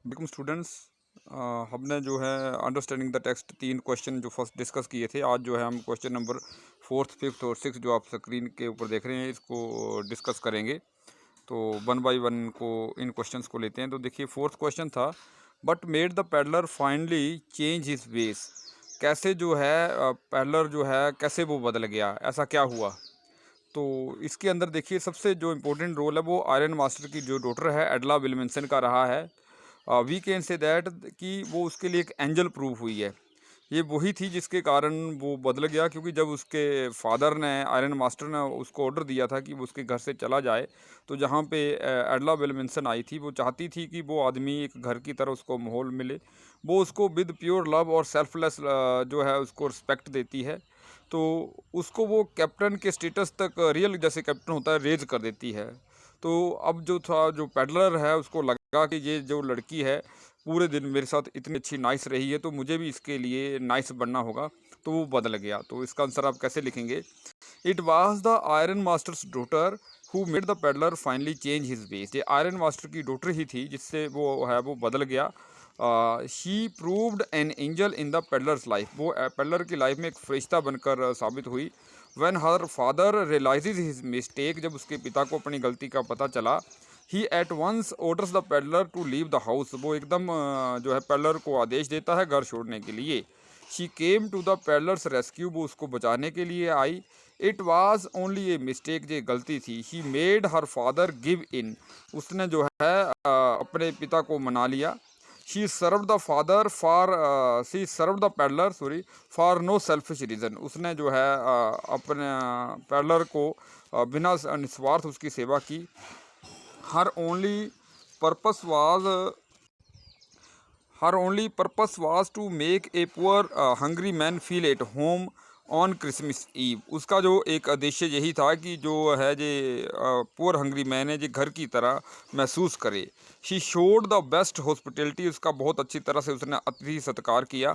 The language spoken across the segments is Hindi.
Welcome students. हमने जो है अंडरस्टैंडिंग द टेक्स्ट 3 क्वेश्चन जो फर्स्ट डिस्कस किए थे। आज जो है हम क्वेश्चन नंबर 4th 5th और 6th जो आप स्क्रीन के ऊपर देख रहे हैं इसको डिस्कस करेंगे। तो वन बाय वन को इन क्वेश्चंस को लेते हैं। तो देखिए 4th क्वेश्चन था, but made the peddler finally change his veg. कैसे जो है पैडलर जो है कैसे वो बदल गया, ऐसा क्या हुआ। तो इसके अंदर देखिए सबसे जो इम्पोर्टेंट रोल है वो आयरन मास्टर की जो डॉटर है एडला विल्मनसन का रहा है। वी कैन से दैट कि वो उसके लिए एक एंजल प्रूफ हुई है। ये वही थी जिसके कारण वो बदल गया, क्योंकि जब उसके फादर ने आयरन मास्टर ने उसको ऑर्डर दिया था कि वो उसके घर से चला जाए, तो जहाँ पे एडला विल्मनसन आई थी वो चाहती थी कि वो आदमी एक घर की तरह उसको माहौल मिले। वो उसको विद प्योर लव और सेल्फलेस जो है उसको रिस्पेक्ट देती है। तो उसको वो कैप्टन के स्टेटस तक रियल जैसे कैप्टन होता है रेज कर देती है। तो अब जो था जो पेडलर है उसको लगा कि ये जो लड़की है पूरे दिन मेरे साथ इतनी अच्छी नाइस रही है, तो मुझे भी इसके लिए नाइस बनना होगा। तो वो बदल गया। तो इसका आंसर आप कैसे लिखेंगे। It was the iron master's daughter who made the peddler finally change his ways. ये आयरन मास्टर की डॉटर ही थी जिससे वो है वो बदल गया। She proved an angel in the peddler's life. वो पेडलर की लाइफ में एक फरिश्ता बनकर साबित हुई। When her father realizes his mistake, जब उसके पिता को अपनी गलती का पता चला, he at once orders the peddler to leave the house. वो एकदम जो है पेडलर को आदेश देता है घर छोड़ने के लिए। She came to the peddler's rescue. वो उसको बचाने के लिए आई। It was only a mistake, ये गलती थी। He made her father give in. उसने जो है अपने पिता को मना लिया। She serve the father for she serve the peddler sorry for no selfish reason. उसने जो है अपने पेडलर को बिना निस्वार्थ उसकी सेवा की। Her only purpose was her only purpose was to make a poor hungry man feel at home on Christmas eve. उसका जो एक उद्देश्य यही था कि जो है जे पुअर हंग्री मैन है जो घर की तरह महसूस करे। She showed the best hospitality. उसका बहुत अच्छी तरह से उसने अतिथि सत्कार किया।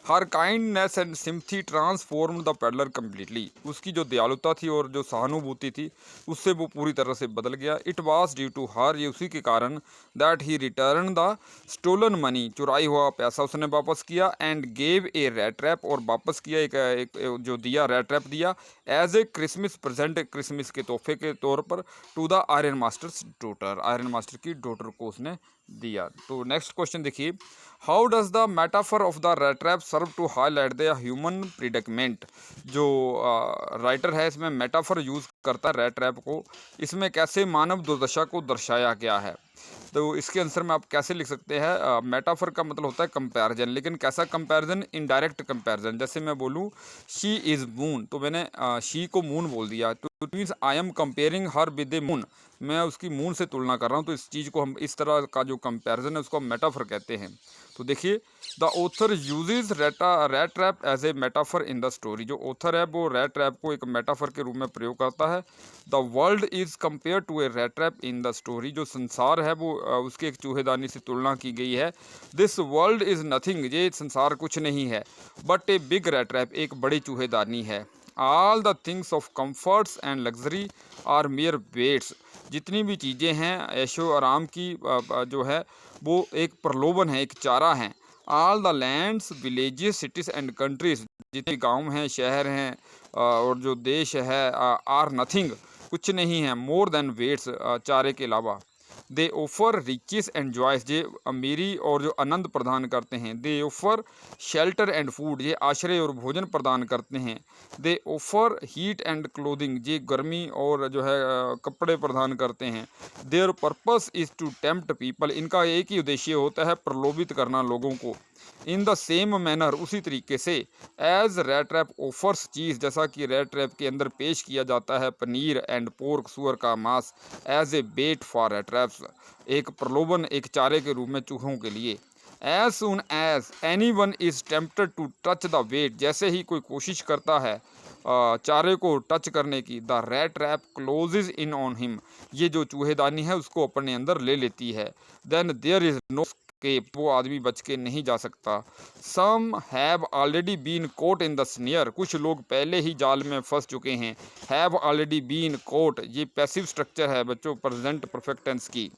Her kindness and sympathy transform the peddler completely. उसकी जो दयालुता थी और जो सहानुभूति थी उससे वो पूरी तरह से बदल गया। It was due to her, ये उसी के कारण, that he return the stolen money, चुराई हुआ पैसा उसने वापस किया। And gave a rat trap, और वापस किया एक जो दिया रेड ट्रैप दिया as a Christmas present, Christmas के तोहफे के तौर पर, to the iron master's daughter, iron master की डॉटर को उसने दिया। तो नेक्स्ट क्वेश्चन देखिए, how does the metaphor of the rat trap serve to highlight the human predicament. जो राइटर है इसमें मेटाफर यूज़ करता है रेड ट्रैप को, इसमें कैसे मानव दुर्दशा को दर्शाया गया है। तो इसके आंसर में आप कैसे लिख सकते हैं। मेटाफर का मतलब होता है कंपैरिजन, लेकिन कैसा कंपैरिजन, इनडायरेक्ट कंपैरिजन। जैसे मैं बोलूँ शी इज़ मून, तो मैंने शी को मून बोल दिया, तो it means I am comparing her with A moon. मैं उसकी मून से तुलना कर रहा हूँ। तो इस चीज़ को हम इस तरह का जो कंपैरिजन है उसको मेटाफर कहते हैं। तो देखिए, the author uses rat trap as a metaphor in the story. जो ऑथर है वो रेड ट्रैप को एक मेटाफर के रूप में प्रयोग करता है। The world is compare to a rat trap in the story. जो संसार है वो उसके एक चूहेदानी से तुलना की गई है। दिस वर्ल्ड इज नथिंग, ये संसार कुछ नहीं है, but a big rat trap, एक बड़ी चूहेदानी है। All the things of comforts and luxury are mere baits. जितनी भी चीज़ें हैं ऐशो आराम की जो है वो एक प्रलोभन है, एक चारा है। All the lands villages cities and countries, जितने गांव हैं शहर हैं और जो देश है आर नथिंग, कुछ नहीं है, मोर देन वेट्स, चारे के अलावा। They offer riches and joys, ये अमीरी और जो आनंद प्रदान करते हैं। They offer shelter and food, ये आश्रय और भोजन प्रदान करते हैं। They offer heat and clothing, ये गर्मी और जो है कपड़े प्रदान करते हैं। Their purpose is to tempt people, इनका एक ही उद्देश्य होता है प्रलोभित करना लोगों को। इन द सेम मैनर, उसी तरीके से, एज रेड ट्रैप ऑफर्स चीज़, जैसा कि रेड ट्रैप के अंदर पेश किया जाता है पनीर एंड पोर्क, सुअर का मांस, as a bait for rat traps, एक प्रलोभन, एक चारे के रूप में चूहों के लिए। As soon as anyone is tempted to touch the bait, जैसे ही कोई कोशिश करता है चारे को टच करने की, the rat trap closes in on him, ये जो चूहेदानी है उसको अपने अंदर ले लेती है। देन देयर इज नो के, वो आदमी बच के नहीं जा सकता। Some have already been caught in the snare, कुछ लोग पहले ही जाल में फंस चुके हैं। हैव ऑलरेडी बीन कोट, ये पैसिव स्ट्रक्चर है बच्चों प्रेजेंट परफेक्ट टेंस की।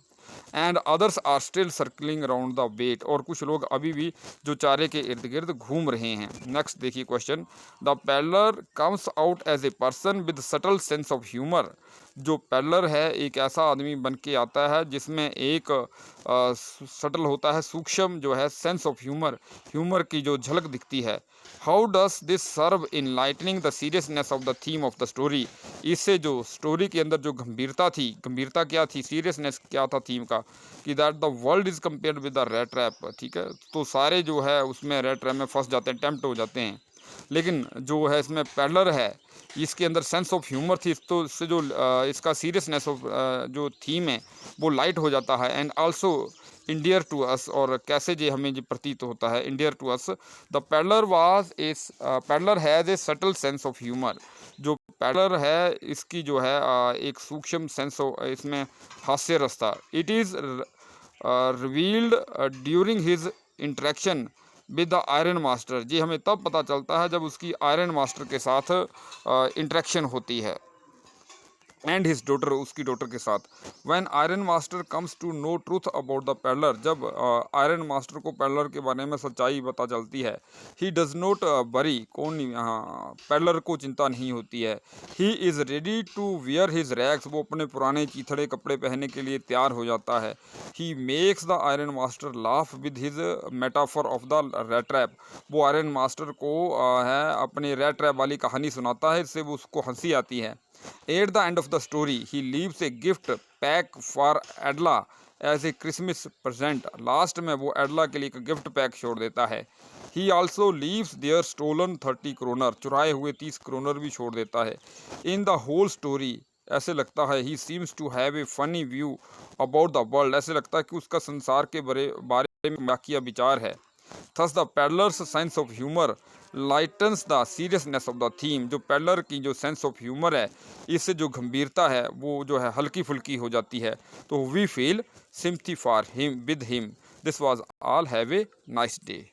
And others are still circling around the bait, और कुछ लोग अभी भी जो चारे के इर्द गिर्द घूम रहे हैं। नेक्स्ट देखिए question, the peddler comes out as a person with subtle sense of humour. जो पैडलर है एक ऐसा आदमी बन के आता है जिसमें एक सटल होता है, सूक्ष्म जो है सेंस ऑफ ह्यूमर, ह्यूमर की जो झलक दिखती है। How does this serve in lightening the seriousness of the theme of the story. इससे जो स्टोरी के अंदर जो गंभीरता थी, गंभीरता क्या थी, सीरियसनेस क्या था थीम का, कि that the world is compared with the rat trap. ठीक है, तो सारे जो है उसमें रेट रैप में फंस जाते हैं, टेम्प्ट हो जाते हैं, लेकिन जो है इसमें पैडलर है इसके अंदर सेंस ऑफ ह्यूमर थी, तो इससे जो इसका सीरियसनेस ऑफ जो थीम है वो लाइट हो जाता है। And also endear to us, और कैसे जो हमें जो प्रतीत होता है endear to us, the peddler was a peddler has a subtle sense of humour. जो पैडलर है इसकी जो है एक सूक्ष्म सेंस इसमें हास्य रस था। It is revealed during his interaction with the iron master. जी हमें तब पता चलता है जब उसकी आयरन मास्टर के साथ इंटरेक्शन होती है, एंड हिज डॉटर, उसकी डॉटर के साथ। When iron master comes to know truth about the peddler, जब आयरन मास्टर को पैडलर के बारे में सच्चाई पता चलती है, ही डज नॉट बरी, कौन नहीं, हाँ पैडलर को चिंता नहीं होती है। He is ready to wear his rags, वो अपने पुराने चीथड़े कपड़े पहनने के लिए तैयार हो जाता है। He makes the iron master laugh with his metaphor of the rate trap, वो आयरन मास्टर को है अपनी रेट ट्रैप वाली कहानी सुनाता है, इससे वो उसको हंसी आती है। At the end of the story, he leaves a gift pack for Adla as a Christmas present. Last में वो एडला के लिए एक गिफ्ट पैक छोड़ देता है। He also leaves their stolen 30 kroner, चुराए हुए 30 क्रोनर भी छोड़ देता है। In the whole story, ऐसे लगता है he seems to have a funny view about the world, ऐसे लगता है कि उसका संसार के बारे में मजाकिया विचार है। Thus the peddler's sense of humor lightens the seriousness of the theme, जो पैडलर की जो सेंस ऑफ ह्यूमर है इससे जो गंभीरता है वो जो है हल्की फुल्की हो जाती है। तो we feel sympathy for him with him. This was all. Have a nice day.